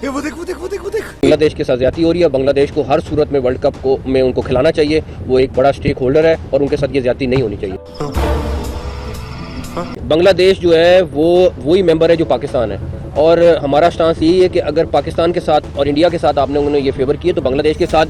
वो देख वो देख वो देख वो देख। बांग्लादेश के साथ ज्यादती हो रही है। बांग्लादेश को हर सूरत में वर्ल्ड कप को में उनको खिलाना चाहिए। वो एक बड़ा स्टेक होल्डर है और उनके साथ ये ज्यादती नहीं होनी चाहिए। बांग्लादेश जो है वो वही मेंबर है जो पाकिस्तान है, और हमारा स्टांस यही है कि अगर पाकिस्तान के साथ और इंडिया के साथ आपने उन्होंने ये फेवर किए तो बांग्लादेश के साथ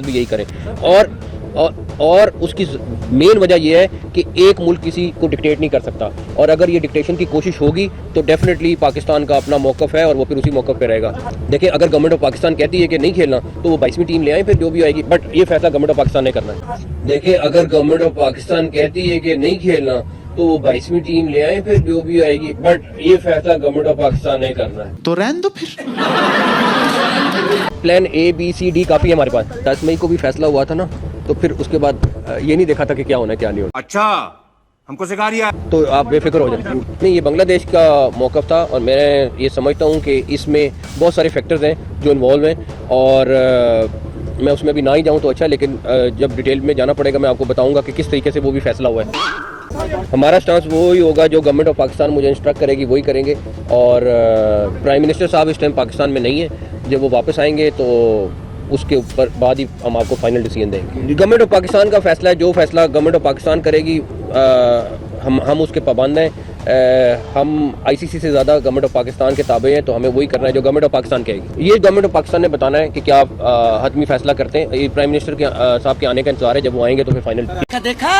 भी यही करें। और उसकी मेन वजह यह है कि एक मुल्क किसी को डिक्टेट नहीं कर सकता, और अगर ये डिक्टेशन की कोशिश होगी तो डेफिनेटली पाकिस्तान का अपना मौक़िफ़ है और वो फिर उसी मौक़िफ़ पे रहेगा। देखिए, अगर गवर्नमेंट ऑफ पाकिस्तान कहती है कि नहीं खेलना तो वो 22वीं टीम ले आए, फिर जो भी आएगी, बट ये फैसला गवर्नमेंट ऑफ पाकिस्तान ने करना है। देखिए, अगर गवर्नमेंट ऑफ पाकिस्तान कहती है कि नहीं खेलना तो वो 22वीं टीम ले आए, फिर जो भी आएगी, बट ये फैसला गवर्नमेंट ऑफ पाकिस्तान ने करना है। तो रहने दो फिर। Plan A, B, C, D काफ़ी है हमारे पास। 10 मई को भी फैसला हुआ था ना, तो फिर उसके बाद ये नहीं देखा था कि क्या होना है क्या नहीं होना। अच्छा, हमको सिखा दिया। तो आप बेफिक्र हो जाए। नहीं, ये बांग्लादेश का मौक़िफ़ था और मैं ये समझता हूँ कि इसमें बहुत सारे फैक्टर्स हैं जो इन्वॉल्व हैं, और मैं उसमें भी ना ही जाऊँ तो अच्छा, लेकिन जब डिटेल में जाना पड़ेगा मैं आपको बताऊँगा कि किस तरीके से वो भी फैसला हुआ है। हमारा स्टांस वो ही होगा जो गवर्नमेंट ऑफ पाकिस्तान मुझे इंस्ट्रक्ट करेगी वही करेंगे, और प्राइम मिनिस्टर साहब इस टाइम पाकिस्तान में नहीं है। जब वो वापस आएंगे तो उसके ऊपर बाद ही हम आपको फाइनल डिसीजन देंगे। गवर्नमेंट ऑफ पाकिस्तान का फैसला है, जो फैसला गवर्नमेंट ऑफ पाकिस्तान करेगी हम उसके पाबंद हैं। हम ICC से ज़्यादा गवर्नमेंट ऑफ पाकिस्तान के ताबे हैं, तो हमें वही करना है जो गवर्नमेंट ऑफ पाकिस्तान कहेगी। ये गवर्नमेंट ऑफ पाकिस्तान ने बताना है कि क्या हतमी फैसला करते हैं। ये प्राइम मिनिस्टर के साहब के आने का इंतजार है, जब वो आएंगे तो फिर फाइनल। देखा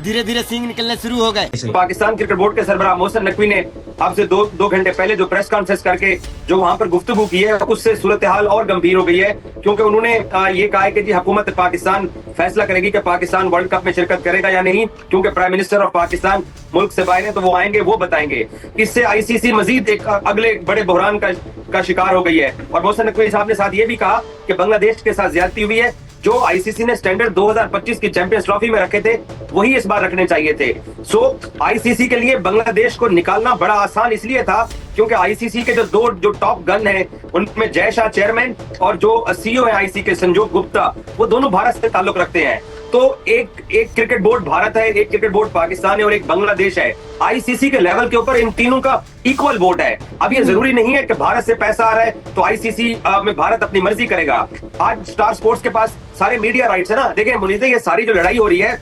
धीरे धीरे सींग निकलने शुरू हो गए। पाकिस्तान क्रिकेट बोर्ड के सरबराह मोहसिन नकवी ने आपसे दो घंटे पहले जो प्रेस कॉन्फ्रेंस करके जो वहां पर गुफ्तगू की है, उससे सूरत हाल और गंभीर हो गई है, क्योंकि उन्होंने ये कहा है कि जी हुकूमत पाकिस्तान फैसला करेगी कि पाकिस्तान वर्ल्ड कप में शिरकत करेगा या नहीं, क्योंकि प्राइम मिनिस्टर ऑफ पाकिस्तान मुल्क से बाहर है, तो वो आएंगे, वो बताएंगे। इससे ICC मजीद एक अगले बड़े बहरान का शिकार हो गई है। और मोहसिन नकवी साहब ने साथ ये भी कहा कि बांग्लादेश के साथ ज्यादती हुई है। जो ICC ने स्टैंडर्ड 2025 की चैंपियंस ट्रॉफी में रखे थे वही इस बार रखने चाहिए थे। ICC के लिए बांग्लादेश को निकालना बड़ा आसान इसलिए था क्योंकि ICC के जो टॉप गन है उनमें जय शाह चेयरमैन और जो CEO है ICC के संजोग गुप्ता, वो दोनों भारत से ताल्लुक रखते हैं। तो एक क्रिकेट बोर्ड भारत है, एक क्रिकेट बोर्ड पाकिस्तान है और एक बांग्लादेश है। ICC के लेवल के ऊपर इन तीनों का इक्वल वोट है। अब ये जरूरी नहीं है कि भारत से पैसा आ रहा है तो ICC में भारत अपनी मर्जी करेगा। आज स्टार स्पोर्ट्स के पास सारे मीडिया राइट्स है ना। देखिए मुनीज़, ये सारी जो लड़ाई हो रही है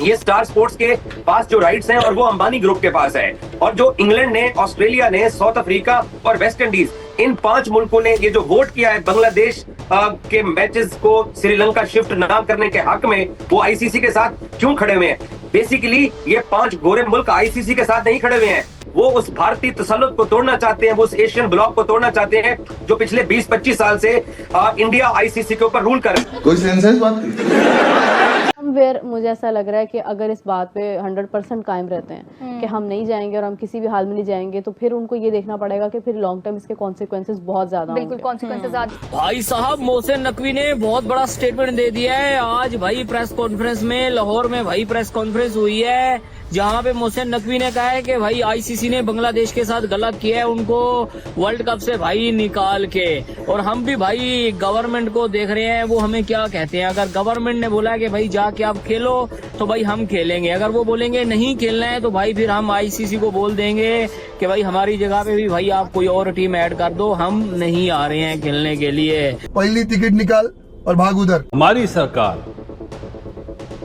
ये स्टार स्पोर्ट्स के पास जो राइट्स हैं और वो अंबानी ग्रुप के पास है। और जो इंग्लैंड ने, ऑस्ट्रेलिया ने, साउथ अफ्रीका और वेस्ट इंडीज, इन 5 मुल्कों ने ये जो वोट किया है बांग्लादेश के मैचेस को श्रीलंका शिफ्ट ना करने के हक में, वो ICC के साथ क्यों खड़े हुए हैं? बेसिकली ये 5 गोरे मुल्क ICC के साथ नहीं खड़े हुए हैं, वो उस भारतीय तसल्लुत को तोड़ना चाहते हैं, वो उस एशियन ब्लॉक को तोड़ना चाहते हैं जो पिछले 20-25 साल से इंडिया ICC के ऊपर रूल कर रहा है। कोई सेंस है इस बात की? फिर मुझे ऐसा लग रहा है कि अगर इस बात पे 100% कायम रहते हैं कि हम नहीं जाएंगे और हम किसी भी हाल में नहीं जाएंगे, तो फिर उनको ये देखना पड़ेगा कि फिर लॉन्ग टर्म इसके कॉन्सिक्वेंसेस बहुत ज्यादा होंगे। बिल्कुल कॉन्सिक्वेंसेस। भाई साहब, मोहसिन नकवी ने बहुत बड़ा स्टेटमेंट दे दिया है। आज भाई प्रेस कॉन्फ्रेंस में लाहौर में भाई प्रेस कॉन्फ्रेंस हुई है, जहाँ पे मोहसिन नकवी ने कहा है कि भाई ICC ने बांग्लादेश के साथ गलत किया है, उनको वर्ल्ड कप से भाई निकाल के। और हम भी भाई गवर्नमेंट को देख रहे हैं वो हमें क्या कहते हैं। अगर गवर्नमेंट ने बोला कि भाई जाके आप खेलो तो भाई हम खेलेंगे, अगर वो बोलेंगे नहीं खेलना है तो भाई फिर हम ICC को बोल देंगे कि भाई हमारी जगह पे भी भाई आप कोई और टीम ऐड कर दो, हम नहीं आ रहे हैं खेलने के लिए। पहली टिकट निकाल और भाग उधर। हमारी सरकार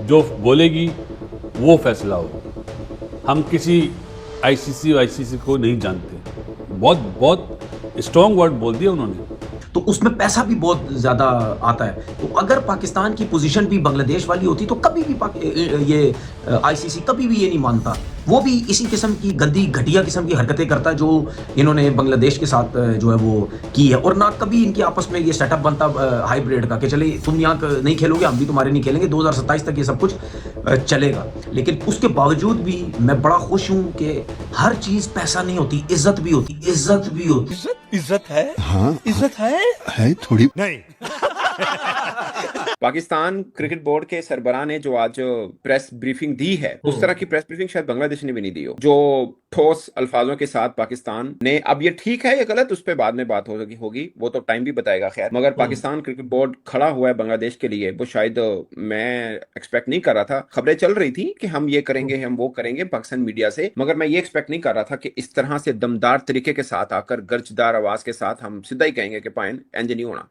जो बोलेगी वो फैसला हो। हम किसी ICC को नहीं जानते। बहुत स्ट्रॉन्ग वर्ड बोल दिया उन्होंने। तो उसमें पैसा भी बहुत ज्यादा आता है। तो अगर पाकिस्तान की पोजीशन भी बांग्लादेश वाली होती तो कभी भी ये ICC कभी भी ये नहीं मानता। वो भी इसी किस्म की गंदी घटिया किस्म की हरकतें करता जो इन्होंने बांग्लादेश के साथ जो है वो की है। और ना कभी इनके आपस में ये सेटअप बनता हाइब्रिड का कि चले तुम यहाँ नहीं खेलोगे, हम भी तुम्हारे नहीं खेलेंगे, 2027 तक ये सब कुछ चलेगा। लेकिन उसके बावजूद भी मैं बड़ा खुश हूँ कि हर चीज पैसा नहीं होती, इज्जत भी होती। इज्जत भी होती। इज्जत है? हाँ, इज्जत है थोड़ी नहीं। पाकिस्तान क्रिकेट बोर्ड के सरबराह ने जो आज प्रेस ब्रीफिंग दी है, उस तरह की प्रेस ब्रीफिंग शायद बांग्लादेश ने भी नहीं दी हो, जो ठोस अल्फाजों के साथ पाकिस्तान ने, अब ये ठीक है या गलत उस पर बाद में बात होगी, वो तो टाइम भी बताएगा खैर, मगर पाकिस्तान क्रिकेट बोर्ड खड़ा हुआ है बांग्लादेश के लिए, वो शायद मैं एक्सपेक्ट नहीं कर रहा था। खबरें चल रही थी कि हम ये करेंगे, हम वो करेंगे पाकिस्तान मीडिया से, मगर मैं ये एक्सपेक्ट नहीं कर रहा था कि इस तरह से दमदार तरीके के साथ आकर गर्जदार आवाज के साथ हम सीधा ही कहेंगे कि पाइन एंड नहीं होना।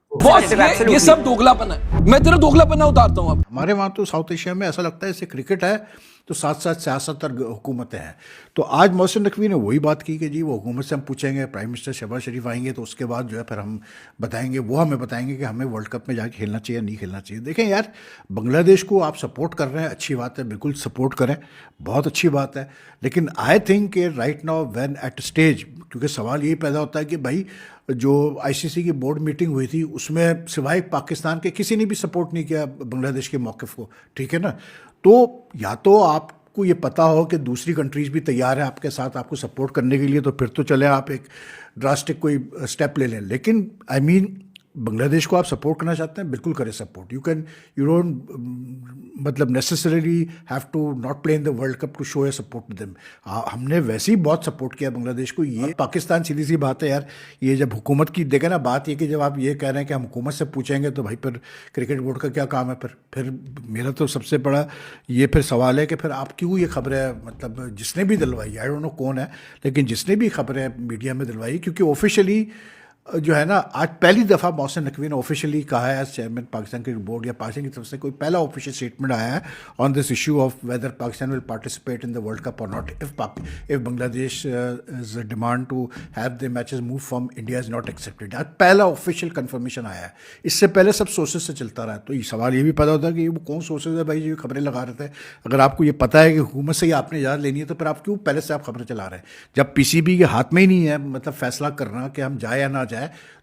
ये सब दोगलापन है, मैं तेरा दोगलापन उतारता हूँ। हमारे वहाँ तो साउथ एशिया में ऐसा लगता है जैसे क्रिकेट है तो साथ साथ सियासत और हुकूमतें हैं। तो आज मोहसिन नकवी ने वही बात की कि जी वो हुकूमत से हम पूछेंगे, प्राइम मिनिस्टर शहबाज शरीफ आएंगे तो उसके बाद जो है फिर हम बताएंगे, वो हमें बताएंगे कि हमें वर्ल्ड कप में जाके खेलना चाहिए नहीं खेलना चाहिए। देखें यार, बांग्लादेश को आप सपोर्ट कर रहे हैं, अच्छी बात है, बिल्कुल सपोर्ट करें, बहुत अच्छी बात है, लेकिन आई थिंक कि right now when at stage, क्योंकि सवाल यही पैदा होता है कि भाई जो आईसीसी की बोर्ड मीटिंग हुई थी उसमें सिवाय पाकिस्तान के किसी ने भी सपोर्ट नहीं किया बांग्लादेश के मौक़िफ़ को, ठीक है ना। तो या तो आपको ये पता हो कि दूसरी कंट्रीज़ भी तैयार है आपके साथ आपको सपोर्ट करने के लिए, तो फिर तो चले आप एक ड्रास्टिक कोई स्टेप ले लें, लेकिन आई मीन बांग्लादेश को आप सपोर्ट करना चाहते हैं, बिल्कुल करें सपोर्ट। यू डोंट मतलब necessarily have to not play in the world cup to show a support to them. हमने वैसे ही बहुत सपोर्ट किया बांग्लादेश को। ये पाकिस्तान सीधी सी बात है यार, ये जब हुकूमत की देखें ना, बात ये कि जब आप ये कह रहे हैं कि हम हुकूमत से पूछेंगे तो भाई फिर क्रिकेट बोर्ड का क्या काम है। फिर मेरा तो सबसे बड़ा ये फिर सवाल है कि फिर आप क्यों ये खबरें, मतलब जिसने भी दिलवाई, आई डोंट नो कौन है, लेकिन जिसने भी खबरें मीडिया में दिलवाई, क्योंकि ऑफिशियली जो है ना, आज पहली दफ़ा मोहसिन नकवी ने ऑफिशियली कहा है as chairman Pakistan cricket board, या पाकिस्तान की तरफ से कोई पहला ऑफिशियल स्टेटमेंट आया है on this issue of whether Pakistan will participate in the world cup और not, if Bangladesh is demand to have the matches move from India is not accepted. आज पहला ऑफिशियल कन्फर्मेशन आया है, इससे पहले सब सोर्सेज से चलता रहा है। तो ये सवाल ये भी पैदा होता है कि वो कौन सोर्सेज है भाई जो खबरें लगा रहे थे। अगर आपको ये पता है कि हुकूमत से ही आपने इजाज़त लेनी है तो फिर आप क्यों पहले से आप खबरें चला रहे हैं, जब पीसीबी के हाथ में ही नहीं है मतलब फैसला करना कि हम जाए या ना जाए,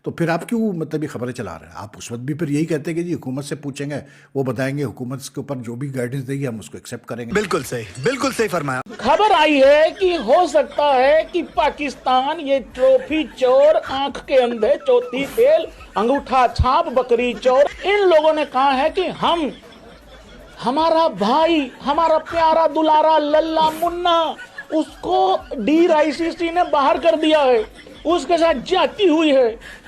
तो फिर आप क्यों मतलब ये खबरें चला रहे हैं। आप उस वक्त भी फिर यही कहते हैं कि जी हुकूमत से पूछेंगे, वो बताएंगे, हुकूमत के ऊपर जो भी गाइडेंस देगी हम उसको एक्सेप्ट करेंगे। बिल्कुल सही फरमाया। खबर आई है कि हो सकता है कि पाकिस्तान ये ट्रॉफी चोर, आंख के अंधे, चौथी फेल, अंगूठा छाप, बकरी चोर, इन लोगों ने कहा है कि हम, हमारा भाई, हमारा प्यारा दुलारा लल्ला मुन्ना, उसको डीआईसीसी ने बाहर कर दिया है, उसके साथ जाती हुई है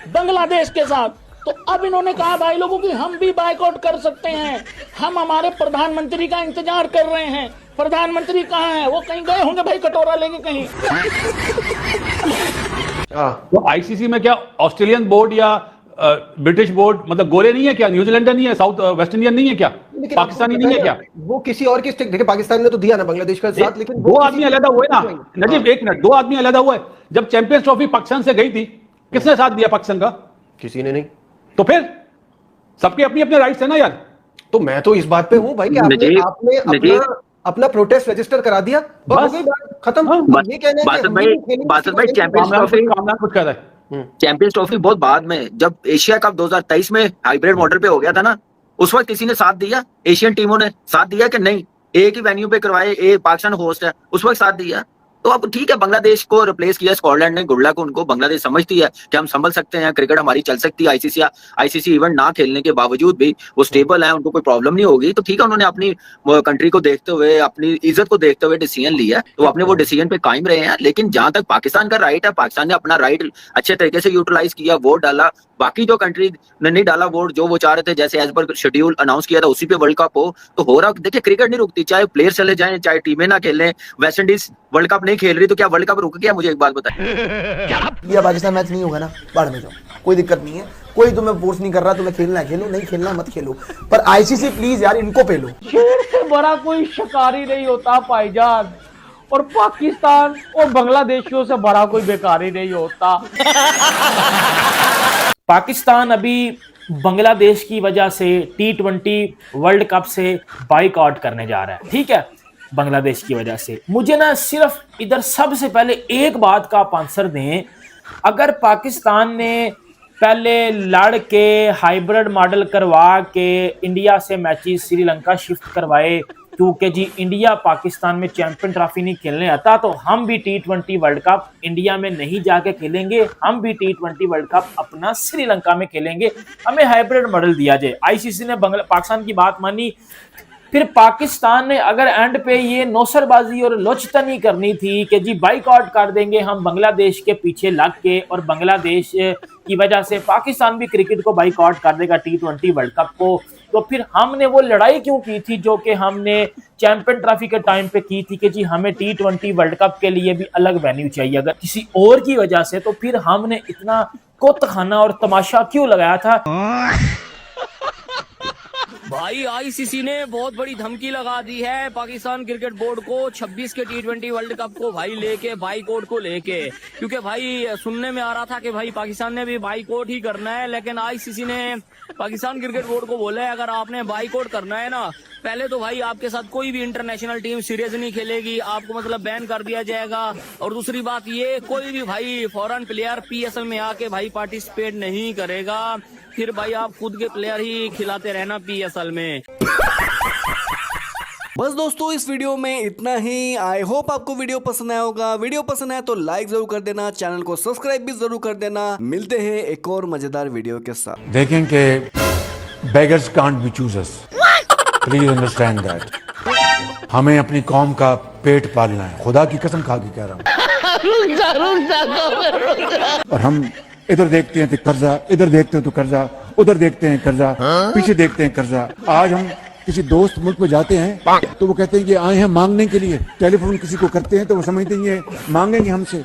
बांग्लादेश के साथ। तो अब इन्होंने कहा भाई लोगों की हम भी बायकॉट कर सकते हैं, हम हमारे प्रधानमंत्री का इंतजार कर रहे हैं। प्रधानमंत्री कहाँ हैं? वो कहीं गए होंगे भाई, कटोरा लेंगे कहीं। तो आईसीसी में क्या ऑस्ट्रेलियन बोर्ड या ब्रिटिश बोर्ड, मतलब गोरे नहीं है क्या, न्यूजीलैंडर नहीं है, साउथ वेस्ट इंडियन नहीं है क्या, पाकिस्तानी नहीं है क्या? वो किसी और की स्टिक, देखिए पाकिस्तान ने तो दिया ना बांग्लादेश का साथ, लेकिन दो आदमी अलग हुए ना नजीब, एक मिनट, दो आदमी अलग हुए। जब चैंपियंस ट्रॉफी पाकिस्तान से गई थी, किसने साथ दिया पाकिस्तान का? किसी ने नहीं। तो फिर सबके अपने अपने राइट्स है ना यार। तो मैं तो इस बात पे हूं भाई कि आपने अपना प्रोटेस्ट रजिस्टर करा दिया, बस खत्म। ये कहना है चैंपियंस ट्रॉफी बहुत बाद में, जब एशिया कप 2023 में हाइब्रिड मॉडल पे हो गया था ना, उस वक्त किसी ने साथ दिया? एशियन टीमों ने साथ दिया कि नहीं? एक ही वेन्यू पे करवाए, एक पाकिस्तान होस्ट है, उस वक्त साथ दिया। तो अब ठीक है, बांग्लादेश को रिप्लेस किया स्कॉटलैंड ने, गुड लक उनको। बांग्लादेश समझती है कि हम संभल सकते हैं, क्रिकेट हमारी चल सकती है, आईसीसी इवेंट ना खेलने के बावजूद भी वो स्टेबल है, उनको कोई प्रॉब्लम नहीं होगी। तो ठीक है, उन्होंने अपनी कंट्री को देखते हुए, अपनी इज्जत को देखते हुए डिसीजन लिया, तो अपने वो डिसीजन पे कायम रहे हैं। लेकिन जहां तक पाकिस्तान का राइट है, पाकिस्तान ने अपना राइट अच्छे तरीके से यूटिलाइज किया, वोट डाला। बाकी जो कंट्री ने नहीं डाला वोट, जो वो चाह रहे थे, जैसे एज पर शेड्यूल अनाउंस किया था उसी पे वर्ल्ड कप हो, तो हो रहा। देखिए क्रिकेट नहीं रुकती, चाहे प्लेयर चले जाएं, चाहे टीमें ना खेलें। वेस्ट इंडीज वर्ल्ड कप नहीं खेल रही तो क्या वर्ल्ड कप रुक गया? मुझे एक बात बताएं। या पाकिस्तान मैच नहीं होगा ना, बाहर में जाओ, कोई दिक्कत नहीं है, कोई तुम्हें फोर्स नहीं कर रहा, तुम्हें खेलना है खेलो, नहीं खेलना मत खेलो, पर आईसीसी प्लीज यार इनको पे लो। शेर से बड़ा कोई शिकारी नहीं होता भाईजान, और पाकिस्तान और बांग्लादेशियों से बड़ा कोई बेकारी नहीं होता। पाकिस्तान अभी बांग्लादेश की वजह से T20 वर्ल्ड कप से बाइकआउट करने जा रहा है, ठीक है, बांग्लादेश की वजह से। मुझे ना सिर्फ इधर सबसे पहले एक बात का आप आंसर दें, अगर पाकिस्तान ने पहले लड़ के हाइब्रिड मॉडल करवा के इंडिया से मैचेस श्रीलंका शिफ्ट करवाए, क्योंकि जी इंडिया पाकिस्तान में चैंपियन ट्रॉफी नहीं खेलने आता, तो हम भी T20 वर्ल्ड कप इंडिया में नहीं जाके खेलेंगे, हम भी T20 वर्ल्ड कप अपना श्रीलंका में खेलेंगे, हमें हाइब्रिड मॉडल दिया जाए। आईसीसी ने पाकिस्तान की बात मानी। फिर पाकिस्तान ने अगर एंड पे ये नौसरबाजी और लोचतनी करनी थी कि जी बाइकआउट कर देंगे हम बांग्लादेश के पीछे लग के, और बांग्लादेश की वजह से पाकिस्तान भी क्रिकेट को बाइकआउट कर देगा T20 वर्ल्ड कप को, तो फिर हमने वो लड़ाई क्यों की थी जो कि हमने चैंपियन ट्रॉफी के टाइम पे की थी कि जी हमें T20 वर्ल्ड कप के लिए भी अलग वेन्यू चाहिए। अगर किसी और की वजह से, तो फिर हमने इतना कोतखाना और तमाशा क्यों लगाया था? भाई आईसीसी ने बहुत बड़ी धमकी लगा दी है पाकिस्तान क्रिकेट बोर्ड को 26 के T20 वर्ल्ड कप को भाई लेके, बाइकआउट को लेके, क्योंकि भाई सुनने में आ रहा था कि भाई पाकिस्तान ने भी बाइकआउट ही करना है, लेकिन आईसीसी ने पाकिस्तान क्रिकेट बोर्ड को बोला है अगर आपने बाइकआउट करना है ना, पहले तो भाई आपके साथ कोई भी इंटरनेशनल टीम सीरीज नहीं खेलेगी, आपको मतलब बैन कर दिया जाएगा, और दूसरी बात ये कोई भी भाई फॉरेन प्लेयर पीएसएल में आके भाई पार्टिसिपेट नहीं करेगा, फिर भाई आप खुद के प्लेयर ही खिलाते रहना पीएसएल में। बस दोस्तों इस वीडियो में इतना ही। आई होप आपको वीडियो पसंद आया होगा। वीडियो पसंद आया तो लाइक जरूर कर देना, चैनल को सब्सक्राइब भी जरूर कर देना। मिलते हैं एक और मजेदार वीडियो के साथ। देखें कि beggars can't be choosers. Please understand that. हमें अपनी कौम का पेट पालना है, खुदा की कसम खा के कह रहा हूँ। और हम इधर देखते हैं तो कर्जा, इधर देखते हैं तो कर्जा, उधर देखते हैं कर्जा, पीछे देखते हैं कर्जा। आज हम किसी दोस्त मुल्क में जाते हैं तो वो कहते हैं कि आए हैं मांगने के लिए, टेलीफोन किसी को करते हैं तो वो समझते हैं ये मांगेंगे हमसे।